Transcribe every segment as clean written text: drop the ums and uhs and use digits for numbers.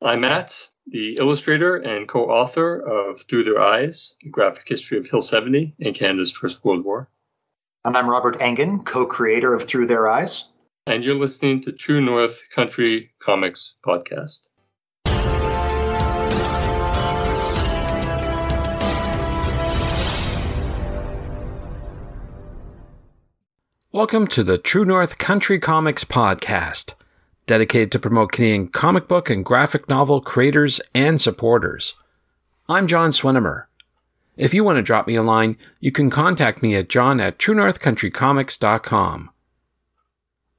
I'm Matt, the illustrator and co-author of Through Their Eyes, A Graphic History of Hill 70 and Canada's First World War. And I'm Robert Engen, co-creator of Through Their Eyes. And you're listening to True North Country Comics Podcast. Welcome to the True North Country Comics Podcast, dedicated to promote Canadian comic book and graphic novel creators and supporters. I'm John Swinimer. If you want to drop me a line, you can contact me at john@truenorthcountrycomics.com.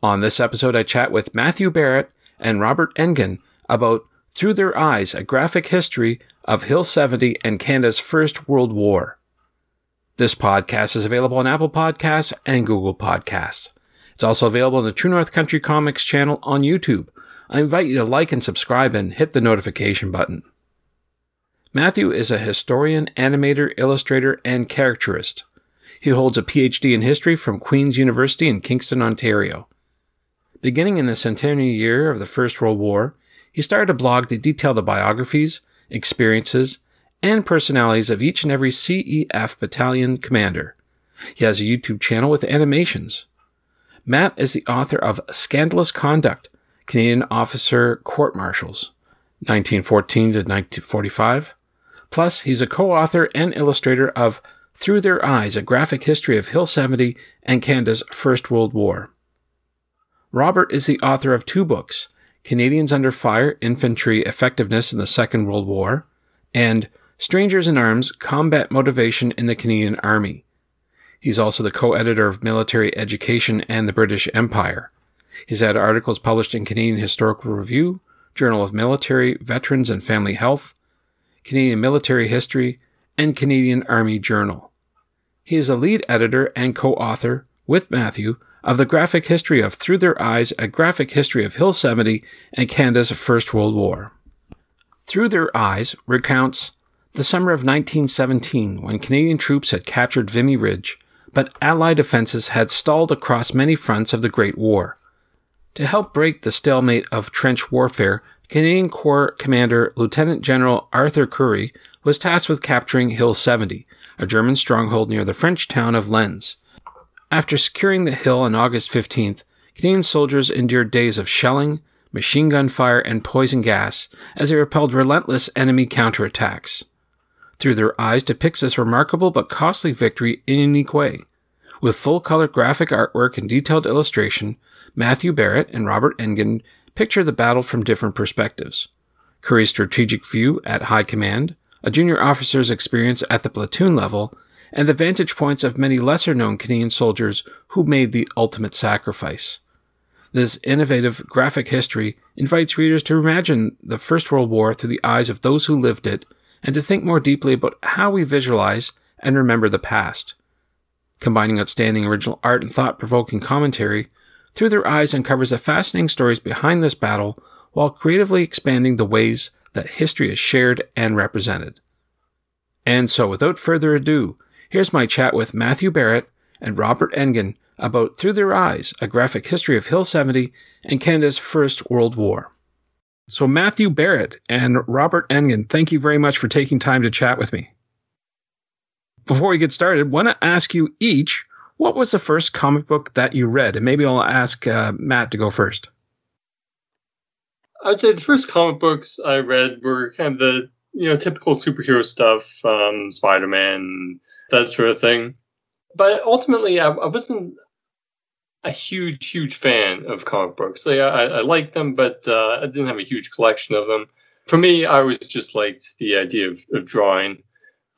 On this episode, I chat with Matthew Barrett and Robert Engen about Through Their Eyes, A Graphic History of Hill 70 and Canada's First World War. This podcast is available on Apple Podcasts and Google Podcasts. It's also available on the True North Country Comics channel on YouTube. I invite you to like and subscribe and hit the notification button. Matthew is a historian, animator, illustrator, and caricaturist. He holds a PhD in history from Queen's University in Kingston, Ontario. Beginning in the centenary year of the First World War, he started a blog to detail the biographies, experiences, and personalities of each and every CEF battalion commander. He has a YouTube channel with animations. Matt is the author of Scandalous Conduct, Canadian Officer Court-Martials, 1914 to 1945. Plus, he's a co-author and illustrator of Through Their Eyes, A Graphic History of Hill 70 and Canada's First World War. Robert is the author of two books, Canadians Under Fire, Infantry Effectiveness in the Second World War, and Strangers in Arms, Combat Motivation in the Canadian Army. He's also the co-editor of Military Education and the British Empire. He's had articles published in Canadian Historical Review, Journal of Military, Veterans and Family Health, Canadian Military History, and Canadian Army Journal. He is a lead editor and co-author, with Matthew, of the graphic history of Through Their Eyes, A Graphic History of Hill 70 and Canada's First World War. Through Their Eyes recounts the summer of 1917, when Canadian troops had captured Vimy Ridge, but Allied defenses had stalled across many fronts of the Great War. To help break the stalemate of trench warfare, Canadian Corps Commander Lieutenant General Arthur Currie was tasked with capturing Hill 70, a German stronghold near the French town of Lens. After securing the hill on August 15th, Canadian soldiers endured days of shelling, machine gun fire, and poison gas as they repelled relentless enemy counterattacks. Through Their Eyes depicts this remarkable but costly victory in a unique way. With full-color graphic artwork and detailed illustration, Matthew Barrett and Robert Engen picture the battle from different perspectives. Currie's strategic view at high command, a junior officer's experience at the platoon level, and the vantage points of many lesser-known Canadian soldiers who made the ultimate sacrifice. This innovative graphic history invites readers to imagine the First World War through the eyes of those who lived it, and to think more deeply about how we visualize and remember the past. Combining outstanding original art and thought-provoking commentary, Through Their Eyes uncovers the fascinating stories behind this battle while creatively expanding the ways that history is shared and represented. And so, without further ado, here's my chat with Matthew Barrett and Robert Engen about Through Their Eyes, A Graphic History of Hill 70 and Canada's First World War. So Matthew Barrett and Robert Engen, thank you very much for taking time to chat with me. Before we get started, I want to ask you each, what was the first comic book that you read? And maybe I'll ask Matt to go first. I would say the first comic books I read were kind of the typical superhero stuff, Spider-Man, that sort of thing. But ultimately, I wasn't a huge fan of comic books. I liked them, but I didn't have a huge collection of them. For me, I always just liked the idea of drawing,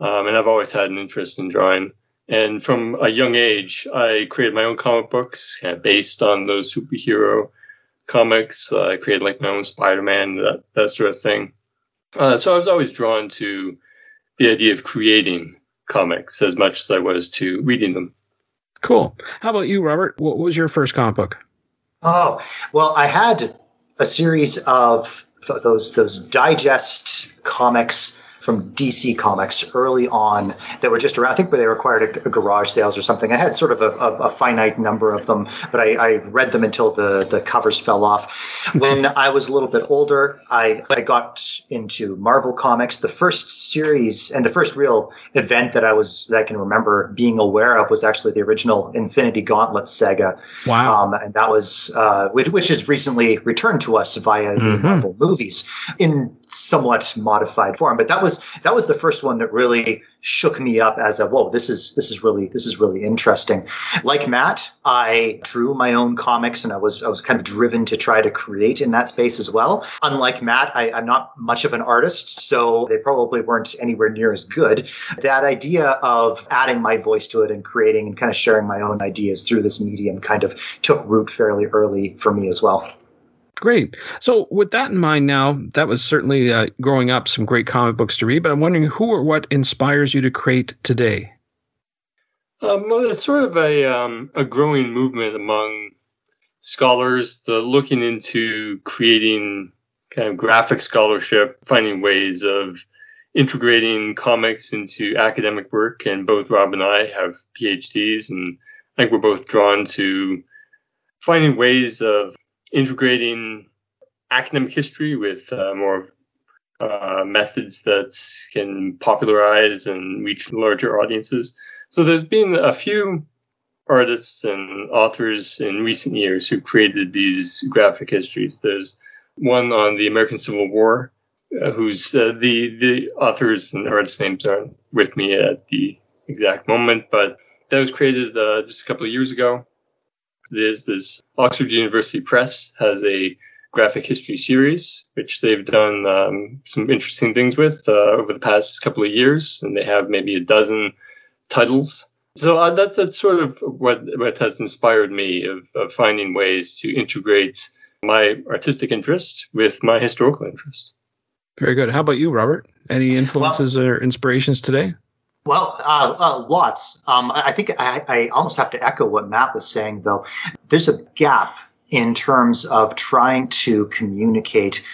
and I've always had an interest in drawing. And from a young age, I created my own comic books kind of based on those superhero comics. I created like my own Spider-Man, that sort of thing. So I was always drawn to the idea of creating comics as much as I was to reading them. Cool. How about you, Robert? What was your first comic book? Oh, well, I had a series of those digest comics from DC Comics early on that were just around. I think they required a garage sales or something. I had sort of a finite number of them, but I read them until the covers fell off. When I was a little bit older, I got into Marvel Comics. The first series and the first real event that I can remember being aware of was actually the original Infinity Gauntlet saga. Wow. And that was which has recently returned to us via the Marvel movies in somewhat modified form. But that was the first one that really shook me up as whoa, this is really interesting. Like Matt, I drew my own comics, and I was kind of driven to try to create in that space as well. Unlike Matt, I'm not much of an artist, so they probably weren't anywhere near as good. That idea of adding my voice to it and creating and kind of sharing my own ideas through this medium kind of took root fairly early for me as well. Great. So with that in mind now, that was certainly growing up some great comic books to read, but I'm wondering who or what inspires you to create today? Well, it's sort of a growing movement among scholars looking into creating kind of graphic scholarship, finding ways of integrating comics into academic work. And both Rob and I have PhDs, and I think we're both drawn to finding ways of integrating academic history with more methods that can popularize and reach larger audiences. So there's been a few artists and authors in recent years who created these graphic histories. There's one on the American Civil War, whose the authors and artists' names aren't with me at the exact moment, but that was created just a couple of years ago. There's this Oxford University Press has a graphic history series, which they've done some interesting things with over the past couple of years, and they have maybe a dozen titles. So that's sort of what has inspired me of finding ways to integrate my artistic interest with my historical interest. Very good. How about you, Robert? Any influences or inspirations today? Well, lots. I think I almost have to echo what Matt was saying, though. There's a gap in terms of trying to communicate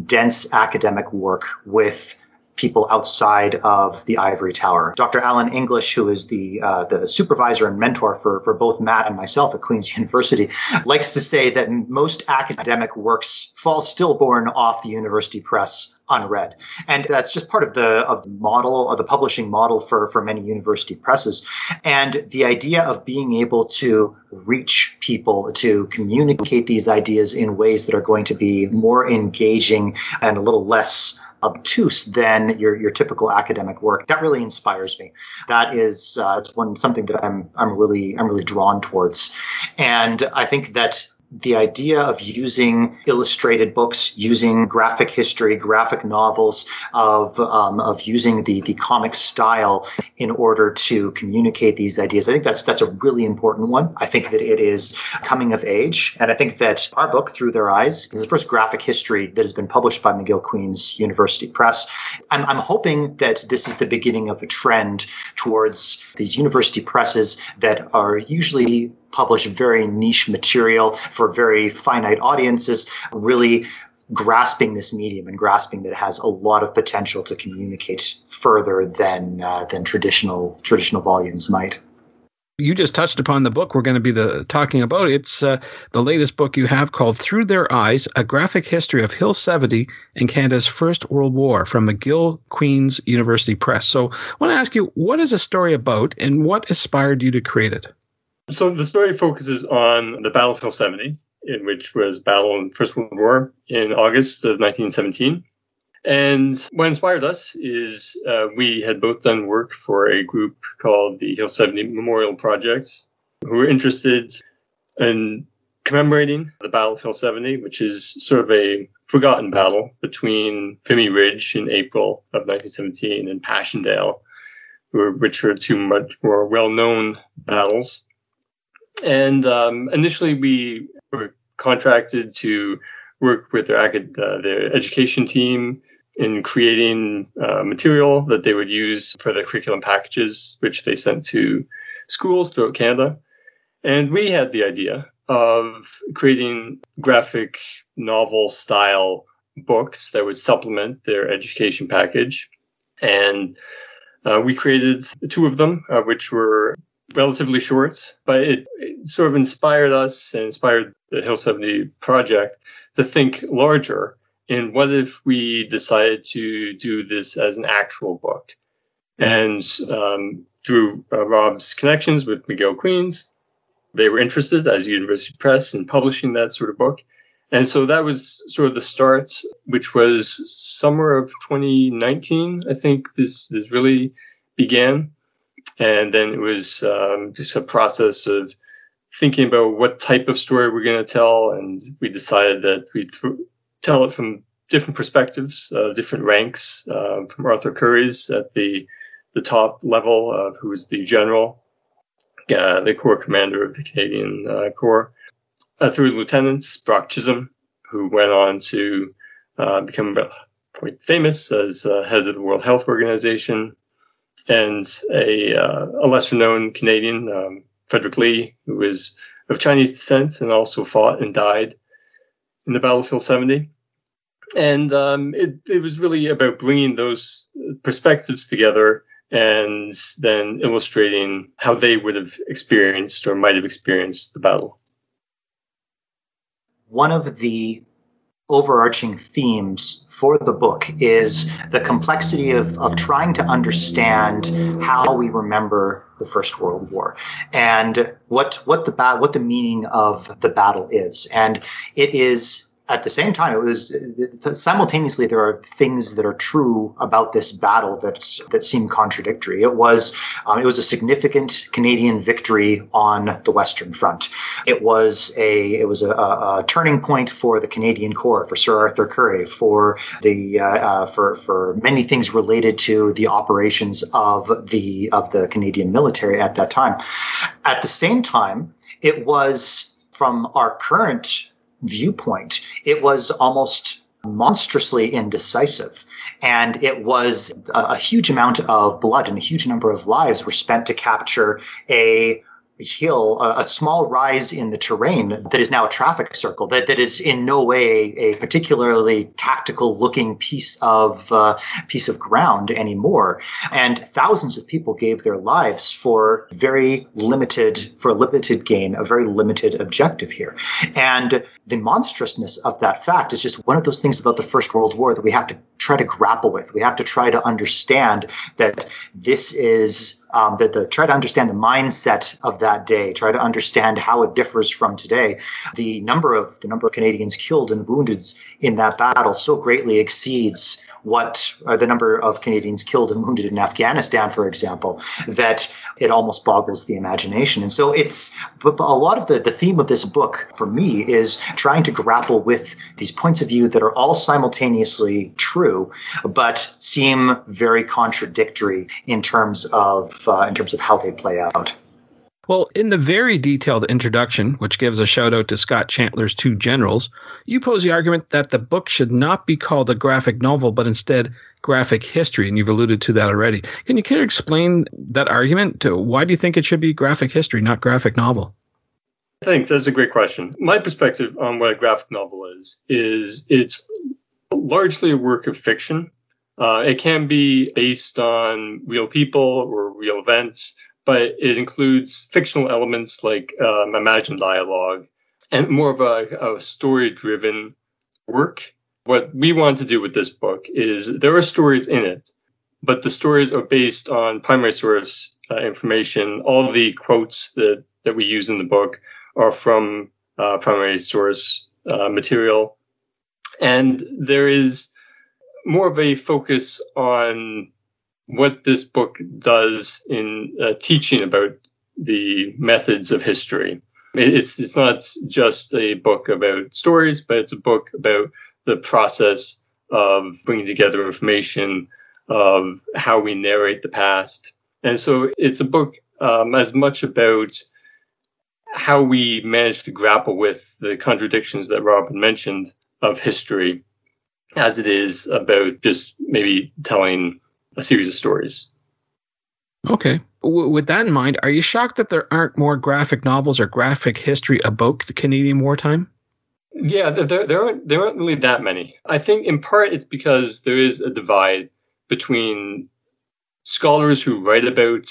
dense academic work with people outside of the ivory tower. Dr. Alan English, who is the supervisor and mentor for both Matt and myself at Queen's University, likes to say that most academic works fall stillborn off the university press unread. And that's just part of the model, of the publishing model for many university presses. And the idea of being able to reach people, to communicate these ideas in ways that are going to be more engaging and a little less obtuse than your typical academic work, that really inspires me. That is it's something that I'm really drawn towards. And I think that the idea of using illustrated books, using graphic history, graphic novels, of using the comic style in order to communicate these ideas, I think that's a really important one. I think that it is coming of age, and I think that our book, Through Their Eyes, is the first graphic history that has been published by McGill Queen's University Press. I'm hoping that this is the beginning of a trend towards these university presses that are usually publish very niche material for very finite audiences, really grasping this medium and grasping that it has a lot of potential to communicate further than traditional volumes might. You just touched upon the book we're going to be talking about. It's the latest book you have called Through Their Eyes, A Graphic History of Hill 70 and Canada's First World War from McGill Queen's University Press. So I want to ask you, what is the story about and what inspired you to create it? So the story focuses on the Battle of Hill 70, which was battle in the First World War in August of 1917. And what inspired us is we had both done work for a group called the Hill 70 Memorial Project, who were interested in commemorating the Battle of Hill 70, which is sort of a forgotten battle between Vimy Ridge in April of 1917 and Passchendaele, which are two much more well-known battles. And initially, we were contracted to work with their education team in creating material that they would use for their curriculum packages, which they sent to schools throughout Canada. And we had the idea of creating graphic novel-style books that would supplement their education package. And we created two of them, which were relatively short, but it sort of inspired us and inspired the Hill 70 project to think larger in what if we decided to do this as an actual book. And through Rob's connections with McGill Queens, they were interested as University Press in publishing that sort of book. And so that was sort of the start, which was summer of 2019, I think this really began. And then it was just a process of thinking about what type of story we're going to tell. And we decided that we'd tell it from different perspectives, different ranks, from Arthur Curry's at the top level, who was the general, the Corps commander of the Canadian Corps, through lieutenants, Brock Chisholm, who went on to become quite famous as head of the World Health Organization, and a lesser-known Canadian, Frederick Lee, who was of Chinese descent and also fought and died in the Battle of Hill 70. And it was really about bringing those perspectives together and then illustrating how they would have experienced or might have experienced the battle. One of the overarching themes for the book is the complexity of trying to understand how we remember the First World War and what the meaning of the battle is. And it is, at the same time, it was simultaneously there are things that are true about this battle that seem contradictory. It was a significant Canadian victory on the Western Front. It was a turning point for the Canadian Corps, for Sir Arthur Currie, for many things related to the operations of the Canadian military at that time. At the same time, it was, from our current viewpoint, it was almost monstrously indecisive. And it was a huge amount of blood and a huge number of lives were spent to capture a hill, a small rise in the terrain that is now a traffic circle, that is in no way a particularly tactical looking piece of ground anymore. And thousands of people gave their lives for a limited gain, a very limited objective here. And the monstrousness of that fact is just one of those things about the First World War that we have to try to grapple with. We have to try to understand that this is try to understand the mindset of that day, try to understand how it differs from today. The number of Canadians killed and wounded in that battle so greatly exceeds what the number of Canadians killed and wounded in Afghanistan, for example, that it almost boggles the imagination. And so a lot of the theme of this book for me is trying to grapple with these points of view that are all simultaneously true, but seem very contradictory in terms of how they play out. Well, in the very detailed introduction, which gives a shout out to Scott Chandler's Two Generals, you pose the argument that the book should not be called a graphic novel, but instead graphic history, and you've alluded to that already. Can you explain that argument? Why do you think it should be graphic history, not graphic novel? Thanks. That's a great question. My perspective on what a graphic novel is it's largely a work of fiction. It can be based on real people or real events, but it includes fictional elements like imagined dialogue and more of a story-driven work. What we want to do with this book is there are stories in it, but the stories are based on primary source information. All the quotes that we use in the book are from primary source material. And there is more of a focus on what this book does in teaching about the methods of history. It's not just a book about stories, but it's a book about the process of bringing together information, of how we narrate the past. And so it's a book as much about how we manage to grapple with the contradictions that Robin mentioned of history as it is about just maybe telling a series of stories. Okay. With that in mind, are you shocked that there aren't more graphic novels or graphic history about the Canadian wartime? Yeah, there aren't really that many. I think in part it's because there is a divide between scholars who write about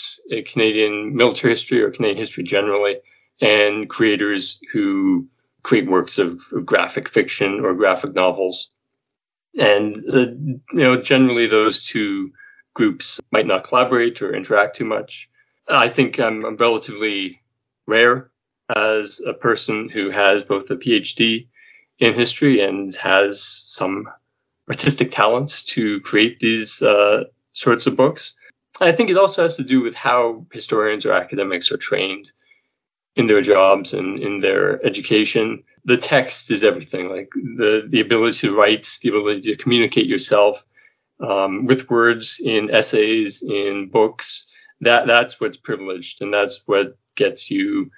Canadian military history or Canadian history generally, and creators who create works of graphic fiction or graphic novels. And, generally those two groups might not collaborate or interact too much. I think I'm relatively rare as a person who has both a PhD in history and has some artistic talents to create these sorts of books. I think it also has to do with how historians or academics are trained in their jobs and in their education. The text is everything, like the ability to write, the ability to communicate yourself with words in essays, in books. That's what's privileged, and that's what gets you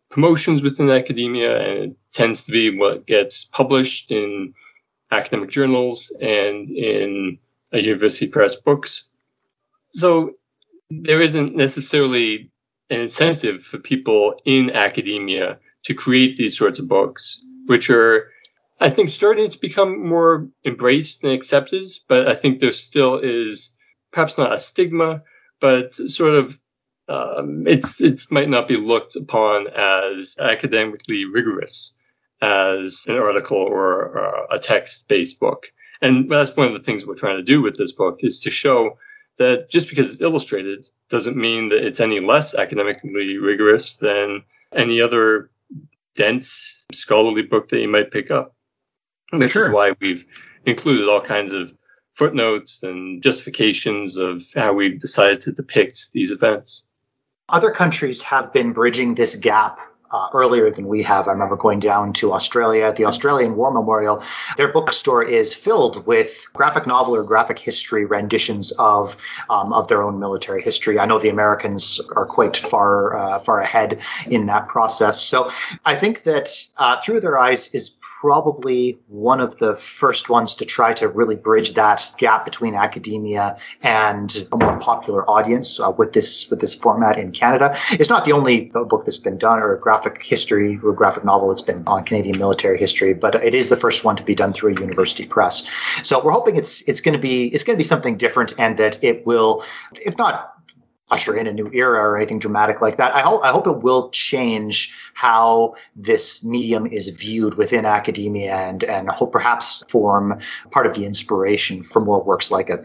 promotions within academia, and it tends to be what gets published in academic journals and in a university press books. So there isn't necessarily an incentive for people in academia to create these sorts of books, which are, I think, starting to become more embraced and accepted. But I think there still is perhaps not a stigma, but sort of it might not be looked upon as academically rigorous as an article or a text-based book. And that's one of the things we're trying to do with this book, is to show that just because it's illustrated doesn't mean that it's any less academically rigorous than any other dense scholarly book that you might pick up. Which is why we've included all kinds of footnotes and justifications of how we've decided to depict these events. Other countries have been bridging this gap earlier than we have. I remember going down to Australia at the Australian War Memorial. Their bookstore is filled with graphic novel or graphic history renditions of their own military history. I know the Americans are quite far ahead in that process. So I think that Through Their Eyes is probably one of the first ones to try to really bridge that gap between academia and a more popular audience with this format in Canada. It's not the only book that's been done, or a graphic history or graphic novel that's been on Canadian military history, but it is the first one to be done through a university press. So we're hoping it's going to be something different, and that it will, if not usher in a new era or anything dramatic like that, I hope it will change how this medium is viewed within academia, and hope perhaps form part of the inspiration for more works like it.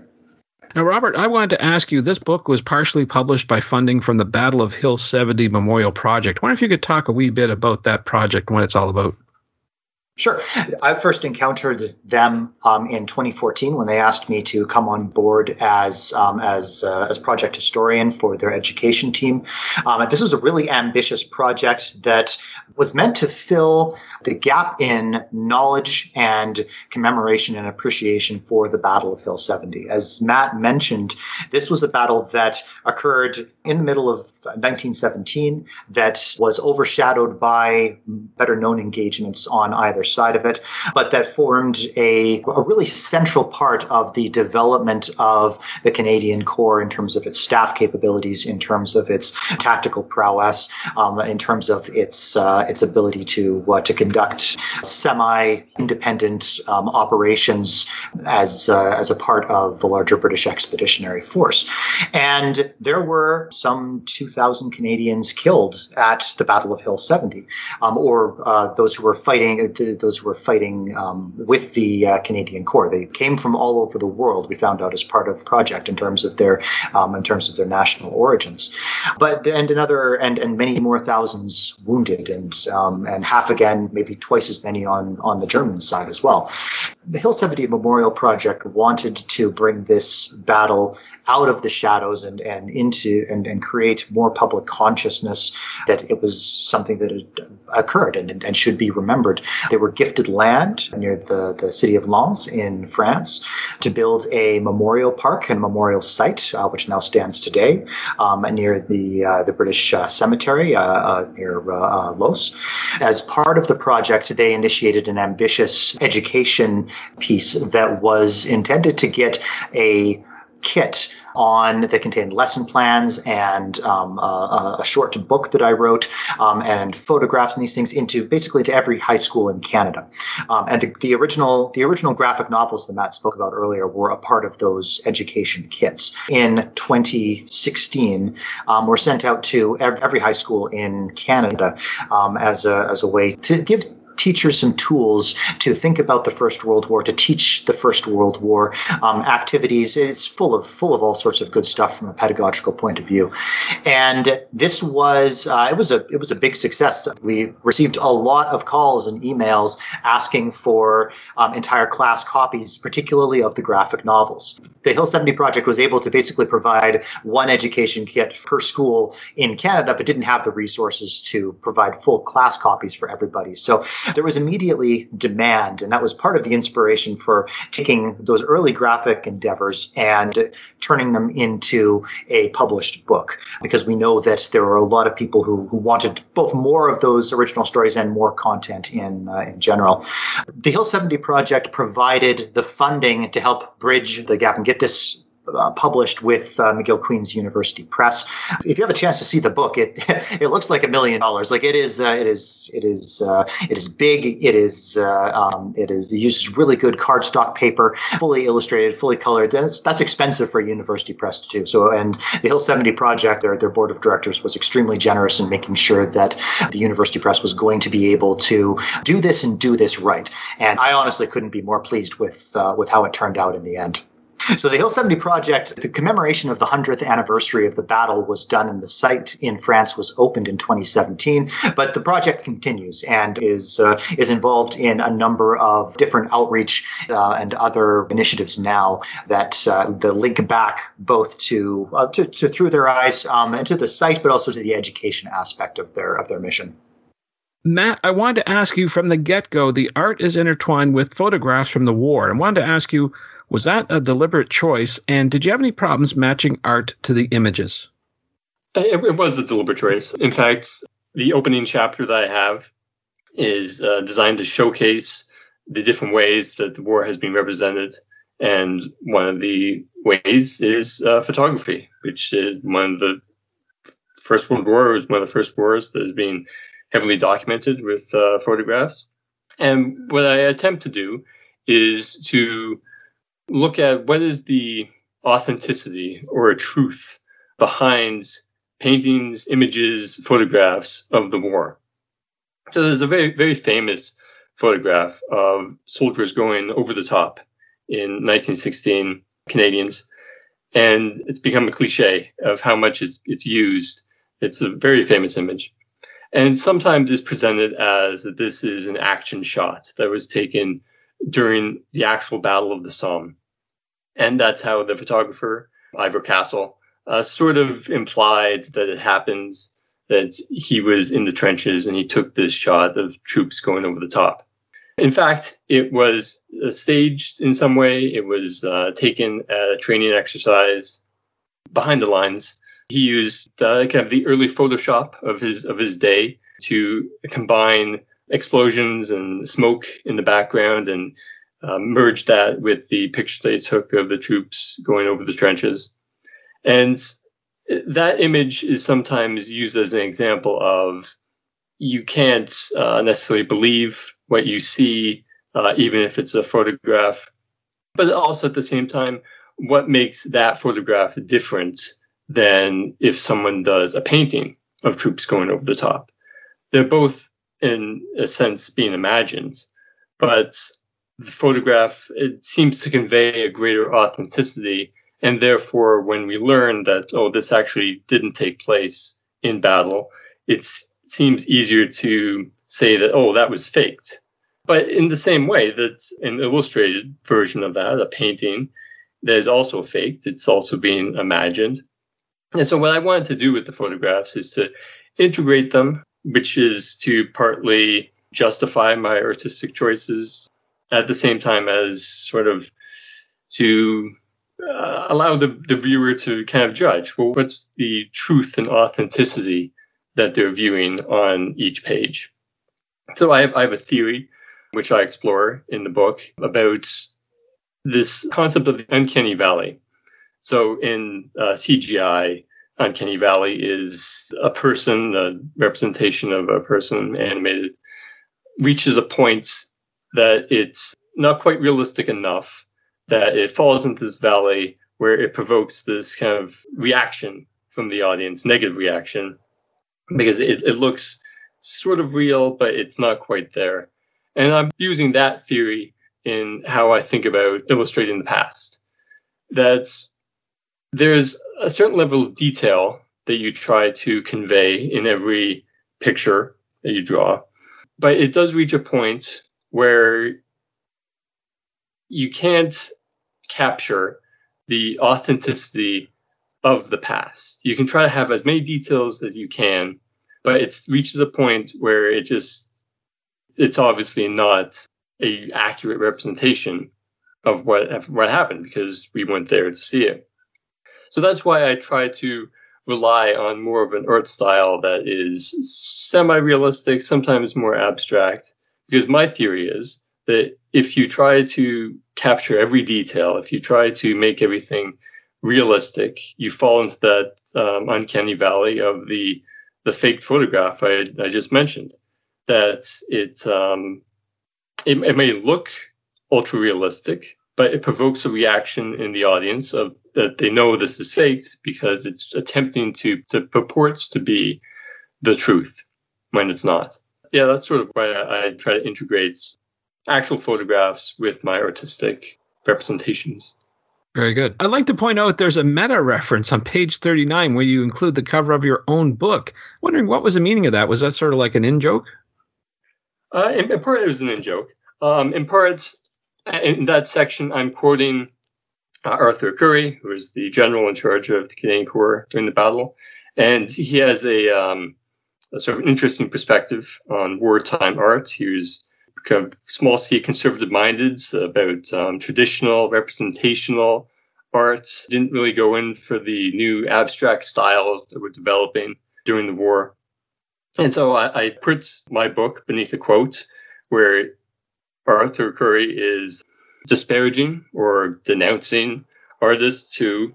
Now, Robert, I wanted to ask you, this book was partially published by funding from the Battle of Hill 70 Memorial Project. I wonder if you could talk a wee bit about that project and what it's all about. Sure. I first encountered them in 2014 when they asked me to come on board as project historian for their education team. This was a really ambitious project that was meant to fill the gap in knowledge and commemoration and appreciation for the Battle of Hill 70. As Matt mentioned, this was a battle that occurred in the middle of 1917 that was overshadowed by better known engagements on either side of it, but that formed a really central part of the development of the Canadian Corps in terms of its staff capabilities, in terms of its tactical prowess, in terms of its ability to conduct semi-independent operations as a part of the larger British Expeditionary Force. And there were some 2,000 Canadians killed at the Battle of Hill 70, or those who were fighting with the Canadian Corps. They came from all over the world, we found out, as part of the project in terms of their national origins. But and many more thousands wounded, and half again, maybe twice as many on the German side as well. The Hill 70 Memorial Project wanted to bring this battle out of the shadows and create more public consciousness that it was something that had occurred and should be remembered. They were gifted land near the city of Lens in France to build a memorial park and memorial site, which now stands today near the British cemetery near Los. As part of the project, they initiated an ambitious education piece that was intended to get a kit that contained lesson plans and a short book that I wrote and photographs and these things into every high school in Canada. And the original graphic novels that Matt spoke about earlier were a part of those education kits. In 2016, were sent out to every high school in Canada as a way to give teachers some tools to think about the First World War, to teach the First World War activities. It's full of all sorts of good stuff from a pedagogical point of view. And this was it was a big success. We received a lot of calls and emails asking for entire class copies, particularly of the graphic novels. The Hill 70 Project was able to basically provide one education kit per school in Canada, but didn't have the resources to provide full class copies for everybody. So there was immediately demand, and that was part of the inspiration for taking those early graphic endeavors and turning them into a published book, because we know that there were a lot of people who wanted both more of those original stories and more content in general. The Hill 70 Project provided the funding to help bridge the gap and get this published with McGill Queen's University Press. If you have a chance to see the book, it looks like $1 million. Like it is big. It uses really good cardstock paper, fully illustrated, fully colored. That's expensive for a university press too. So, and the Hill 70 Project, their board of directors was extremely generous in making sure that the university press was going to be able to do this and do this right. And I honestly couldn't be more pleased with how it turned out in the end. So the Hill 70 Project, the commemoration of the 100th anniversary of the battle was done, and the site in France was opened in 2017. But the project continues and is involved in a number of different outreach and other initiatives now that link back both to Through Their Eyes and to the site, but also to the education aspect of their mission. Matt, I wanted to ask you from the get-go, the art is intertwined with photographs from the war. I wanted to ask you, was that a deliberate choice? And did you have any problems matching art to the images? It was a deliberate choice. In fact, the opening chapter that I have is designed to showcase the different ways that the war has been represented. And one of the ways is photography, which is one of the First World War, was one of the first wars that has been heavily documented with photographs. And what I attempt to do is to look at what is the authenticity or a truth behind paintings, images, photographs of the war. So there's a very, very famous photograph of soldiers going over the top in 1916, Canadians, and it's become a cliche of how much it's used. It's a very famous image. And sometimes it's presented as that this is an action shot that was taken during the actual Battle of the Somme. And that's how the photographer, Ivor Castle, sort of implied that it happens, that he was in the trenches and he took this shot of troops going over the top. In fact, it was staged in some way. It was taken at a training exercise behind the lines. He used kind of the early Photoshop of his day to combine explosions and smoke in the background and merge that with the picture they took of the troops going over the trenches. And that image is sometimes used as an example of you can't necessarily believe what you see, even if it's a photograph. But also at the same time, what makes that photograph different than if someone does a painting of troops going over the top? They're both, in a sense, being imagined, but the photograph, it seems to convey a greater authenticity, and therefore when we learn that, oh, this actually didn't take place in battle, it seems easier to say that, oh, that was faked. But in the same way that an illustrated version of that, a painting, that is also faked, it's also being imagined. And so what I wanted to do with the photographs is to integrate them, which is to partly justify my artistic choices, at the same time as sort of to allow the viewer to kind of judge, well, what's the truth and authenticity that they're viewing on each page. So I have a theory, which I explore in the book, about this concept of the uncanny valley. So in CGI, Uncanny Valley is a person, a representation of a person animated, reaches a point that it's not quite realistic enough that it falls into this valley where it provokes this kind of reaction from the audience, negative reaction, because it looks sort of real, but it's not quite there. And I'm using that theory in how I think about illustrating the past. That there's a certain level of detail that you try to convey in every picture that you draw, but it does reach a point where you can't capture the authenticity of the past. You can try to have as many details as you can, but it reaches a point where it's obviously not a accurate representation of what happened because we weren't there to see it. So that's why I try to rely on more of an art style that is semi-realistic, sometimes more abstract, because my theory is that if you try to capture every detail, if you try to make everything realistic, you fall into that uncanny valley of the fake photograph I just mentioned. That it may look ultra realistic, but it provokes a reaction in the audience of that they know this is faked because it's attempting to purports to be the truth when it's not. Yeah, that's sort of why I try to integrate actual photographs with my artistic representations. Very good. I'd like to point out there's a meta reference on page 39 where you include the cover of your own book. Wondering what was the meaning of that? Was that sort of like an in-joke? In part, it was an in-joke. In part, in that section, I'm quoting Arthur Currie, who was the general in charge of the Canadian Corps during the battle. And he has a sort of interesting perspective on wartime art. He was kind of small c conservative-minded about traditional representational art. Didn't really go in for the new abstract styles that were developing during the war. And so I put my book beneath a quote where Arthur Currie is disparaging or denouncing artists who,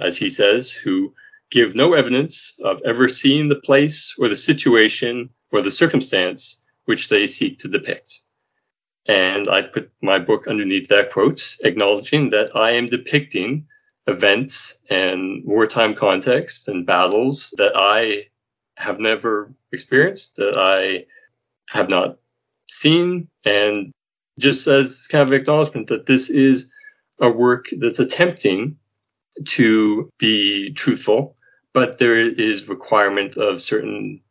as he says, who give no evidence of ever seeing the place or the situation or the circumstance which they seek to depict. And I put my book underneath that quote, acknowledging that I am depicting events and wartime context and battles that I have never experienced, that I have not seen, and just as kind of acknowledgement that this is a work that's attempting to be truthful, but there is requirement of certain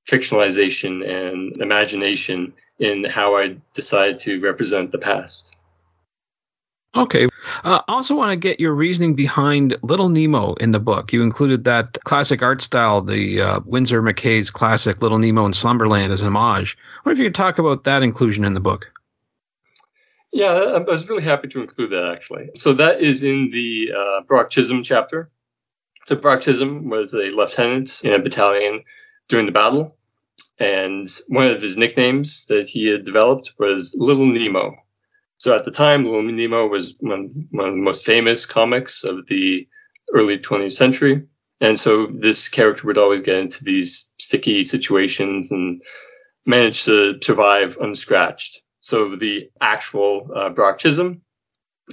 fictionalization and imagination in how I decide to represent the past. Okay. I also want to get your reasoning behind Little Nemo in the book. You included that classic art style, the Winsor McCay's classic Little Nemo in Slumberland as an homage. I wonder if you could talk about that inclusion in the book. Yeah, I was really happy to include that, actually. So that is in the Brock Chisholm chapter. So Brock Chisholm was a lieutenant in a battalion during the battle, and one of his nicknames that he had developed was Little Nemo. So at the time, Little Nemo was one of the most famous comics of the early 20th century. And so this character would always get into these sticky situations and manage to survive unscratched. So the actual Brock Chisholm,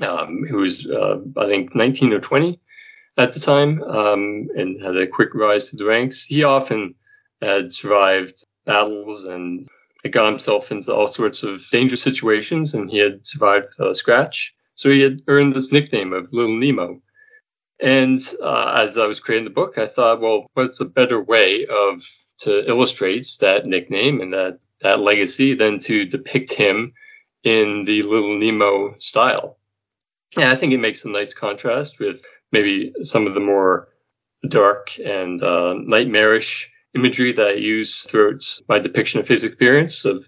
who was, I think, 19 or 20 at the time, and had a quick rise to the ranks, he often had survived battles and got himself into all sorts of dangerous situations, and he had survived scratch. So he had earned this nickname of Little Nemo. And as I was creating the book, I thought, well, what's a better way to illustrate that nickname and that legacy than to depict him in the Little Nemo style? And I think it makes a nice contrast with maybe some of the more dark and nightmarish imagery that I use throughout my depiction of his experience, of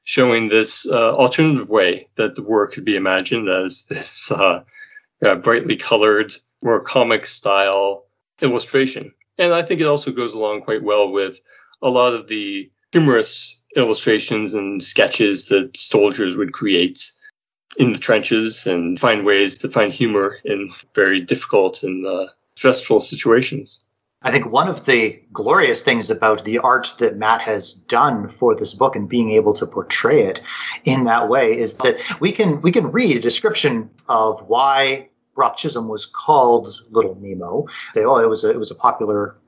showing this alternative way that the war could be imagined as this brightly colored, more comic style illustration. And I think it also goes along quite well with a lot of the humorous illustrations and sketches that soldiers would create in the trenches and find ways to find humor in very difficult and stressful situations. I think one of the glorious things about the art that Matt has done for this book and being able to portray it in that way is that we can read a description of why Brock Chisholm was called Little Nemo. Say, oh, it was a popular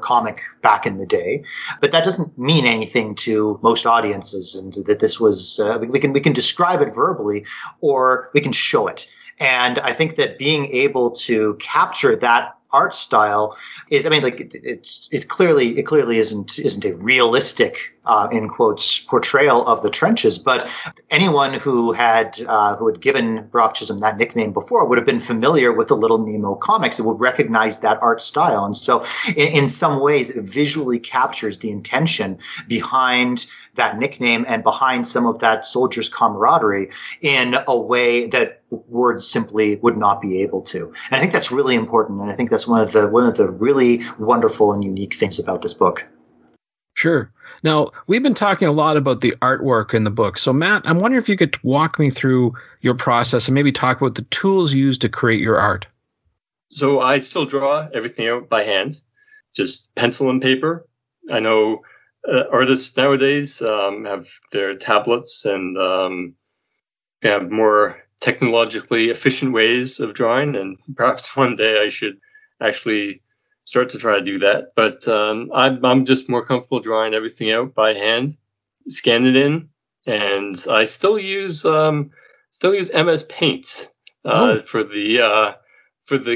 comic back in the day, but that doesn't mean anything to most audiences, and that this was we can describe it verbally or we can show it. And I think that being able to capture that art style is, I mean, like it clearly isn't a realistic, in quotes, portrayal of the trenches. But anyone who had given Brock Chisholm that nickname before would have been familiar with the Little Nemo comics and would recognize that art style. And so in some ways, it visually captures the intention behind that nickname and behind some of that soldier's camaraderie in a way that words simply would not be able to. And I think that's really important. And I think that's one of the really wonderful and unique things about this book. Sure. Now, we've been talking a lot about the artwork in the book. So, Matt, I'm wondering if you could walk me through your process and maybe talk about the tools used to create your art. So I still draw everything out by hand, just pencil and paper. I know artists nowadays have their tablets and have more technologically efficient ways of drawing, and perhaps one day I should actually start to try to do that. But I'm just more comfortable drawing everything out by hand, scan it in, and I still use MS Paint for the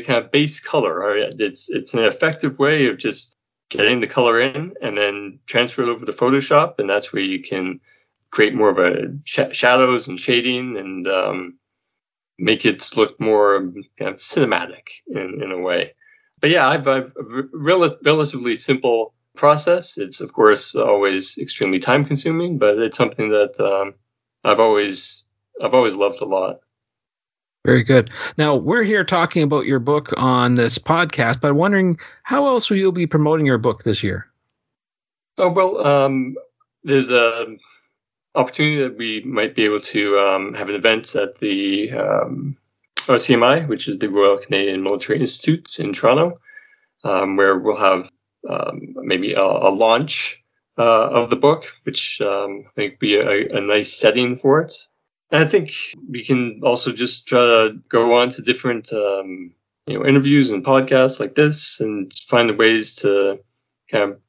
kind of base color. It's an effective way of just getting the color in and then transfer it over to Photoshop, and that's where you can create more of a shadows and shading and make it look more kind of cinematic in a way. But yeah, I've a relatively simple process. It's of course always extremely time consuming, but it's something that I've always loved a lot. Very good. Now, we're here talking about your book on this podcast, but I'm wondering how else will you be promoting your book this year? Oh, well, there's a opportunity that we might be able to have an event at the RCMI, which is the Royal Canadian Military Institute in Toronto, where we'll have maybe a launch of the book, which I think would be a nice setting for it. And I think we can also just try to go on to different interviews and podcasts like this and find ways to kind of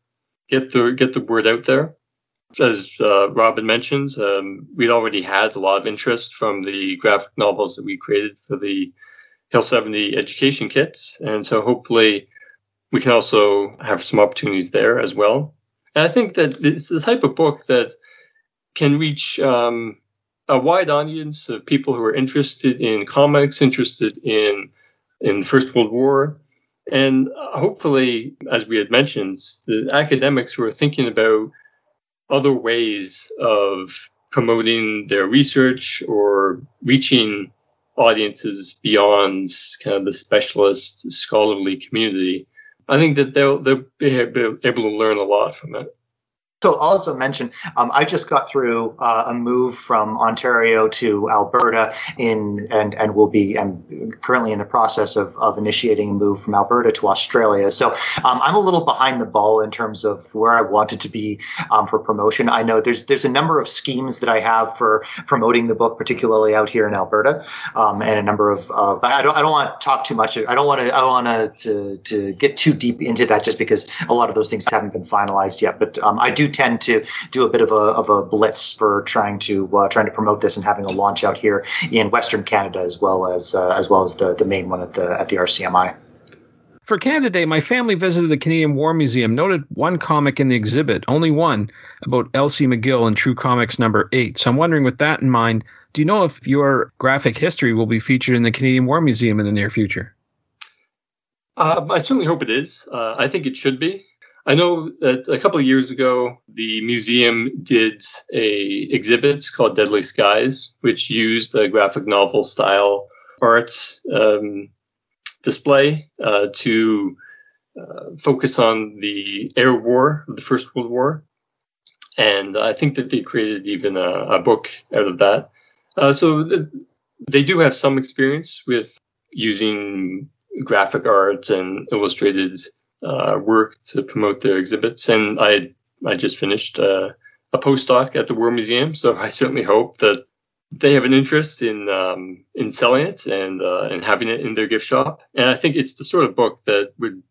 get the word out there. As Robin mentions, we'd already had a lot of interest from the graphic novels that we created for the Hill 70 education kits. And so hopefully we can also have some opportunities there as well. And I think that it's the type of book that can reach a wide audience of people who are interested in comics, interested in the First World War. And hopefully, as we had mentioned, the academics who are thinking about other ways of promoting their research or reaching audiences beyond kind of the specialist scholarly community, I think that they'll be able to learn a lot from it. So I'll also mention, I just got through a move from Ontario to Alberta and will be, I'm currently in the process of initiating a move from Alberta to Australia. So I'm a little behind the ball in terms of where I wanted to be for promotion. I know there's a number of schemes that I have for promoting the book, particularly out here in Alberta, and a number of I don't want to talk too much. I don't want to get too deep into that just because a lot of those things haven't been finalized yet. But I do tend to do a bit of a blitz for trying to promote this and having a launch out here in Western Canada as well as the main one at the RCMI. For Canada Day, my family visited the Canadian War Museum, noted one comic in the exhibit, only one, about Elsie McGill in True Comics number 8. So I'm wondering, with that in mind, do you know if your graphic history will be featured in the Canadian War Museum in the near future? I certainly hope it is. I think it should be. I know that a couple of years ago, the museum did a exhibit called Deadly Skies, which used a graphic novel style arts display to focus on the air war of the First World War. And I think that they created even a book out of that. So They do have some experience with using graphic art and illustrated work to promote their exhibits. And I just finished a postdoc at the War Museum, so I certainly hope that they have an interest in selling it and having it in their gift shop. And I think it's the sort of book that would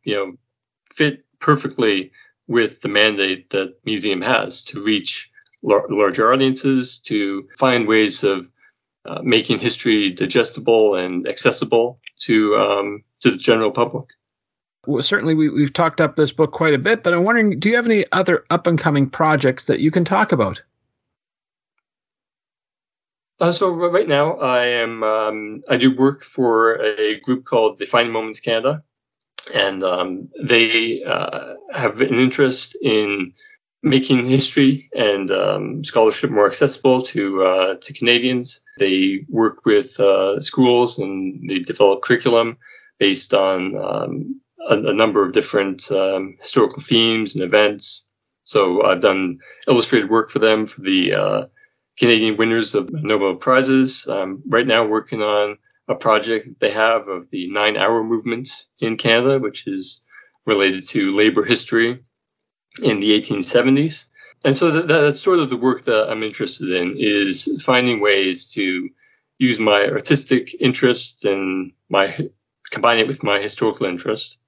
fit perfectly with the mandate that museum has to reach larger audiences, to find ways of making history digestible and accessible to the general public. Well, certainly we've talked up this book quite a bit, but I'm wondering, do you have any other up-and-coming projects that you can talk about? So right now I do work for a group called Defining Moments Canada, and they have an interest in making history and scholarship more accessible to Canadians. They work with schools and they develop curriculum based on a number of different historical themes and events. So I've done illustrated work for them for the Canadian winners of Nobel Prizes. Right now working on a project that they have of the 9-hour movement in Canada, which is related to labor history in the 1870s. And so that's sort of the work that I'm interested in, is finding ways to use my artistic interest and combine it with my historical interest.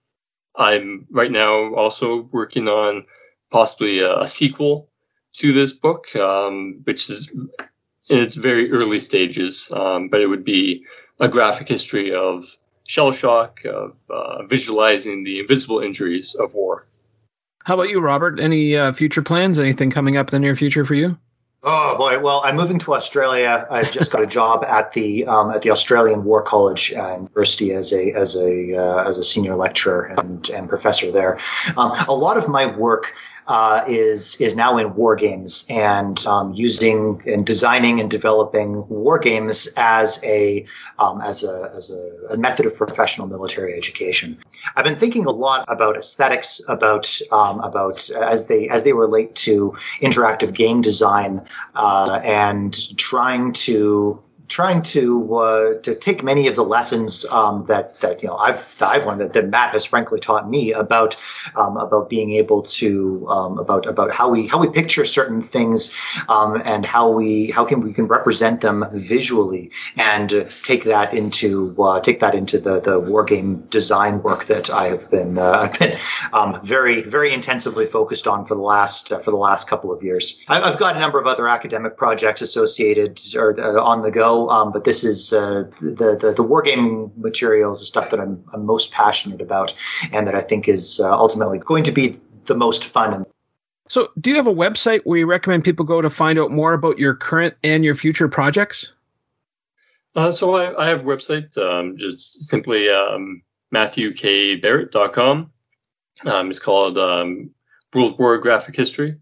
I'm right now also working on possibly a sequel to this book, which is in its very early stages, but it would be a graphic history of shell shock, of visualizing the invisible injuries of war. How about you, Robert? Any future plans? Anything coming up in the near future for you? Oh boy! Well, I'm moving to Australia. I've just got a job at the Australian War College University as a senior lecturer and professor there. A lot of my work is now in war games and using and designing and developing war games as a method of professional military education. I've been thinking a lot about aesthetics, about as they relate to interactive game design, and trying to take many of the lessons that I've learned that Matt has frankly taught me about being able to about how we picture certain things and how we can represent them visually, and take that into the war game design work that I've been very very intensively focused on for the last couple of years. I've got a number of other academic projects associated or on the go. But this is the wargaming materials, the stuff that I'm most passionate about, and that I think is ultimately going to be the most fun. So, do you have a website where you recommend people go to find out more about your current and your future projects? So I have a website, just simply MatthewKBarrett.com. It's called World War Graphic History.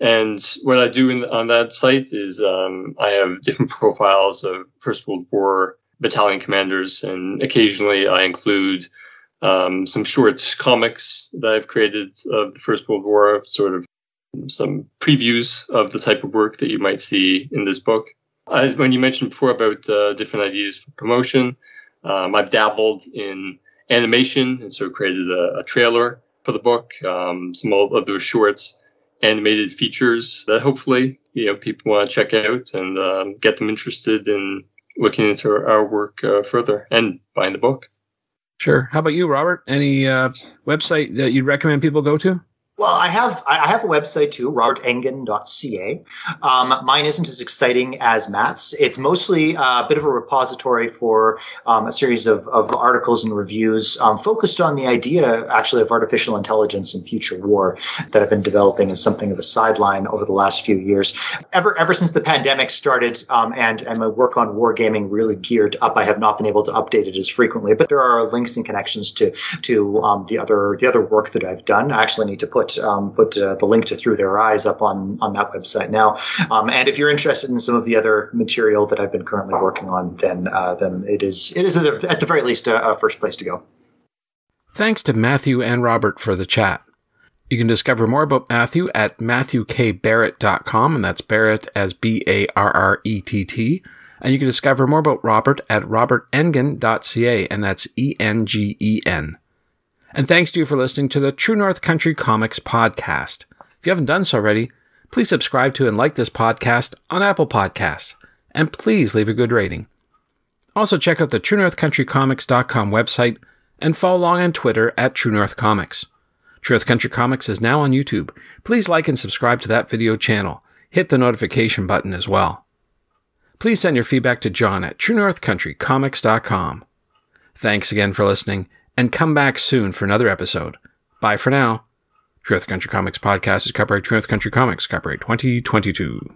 And what I do on that site is I have different profiles of First World War battalion commanders, and occasionally I include some short comics that I've created of the First World War, sort of some previews of the type of work that you might see in this book. When you mentioned before about different ideas for promotion, I've dabbled in animation and so created a trailer for the book, some of those shorts, animated features that hopefully people want to check out and get them interested in looking into our work further and buying the book. Sure. How about you, Robert? Any website that you'd recommend people go to? Well, I have a website too, RobertEngen.ca. Mine isn't as exciting as Matt's. It's mostly a bit of a repository for a series of articles and reviews focused on the idea, actually, of artificial intelligence in future war that I've been developing as something of a sideline over the last few years. Ever since the pandemic started and my work on wargaming really geared up, I have not been able to update it as frequently. But there are links and connections to the other work that I've done. I actually need to put the link to Through Their Eyes up on that website now. And if you're interested in some of the other material that I've been currently working on, then it is at the very least a first place to go. Thanks to Matthew and Robert for the chat. You can discover more about Matthew at MatthewKBarrett.com, and that's Barrett as Barrett, And you can discover more about Robert at RobertEngen.ca, and that's Engen. And thanks to you for listening to the True North Country Comics podcast. If you haven't done so already, please subscribe to and like this podcast on Apple Podcasts, and please leave a good rating. Also check out the TrueNorthCountryComics.com website and follow along on Twitter at True North Comics. True North Country Comics is now on YouTube. Please like and subscribe to that video channel. Hit the notification button as well. Please send your feedback to John at TrueNorthCountryComics.com. Thanks again for listening, and come back soon for another episode. Bye for now. True North Country Comics Podcast is copyright True North Country Comics, copyright 2022.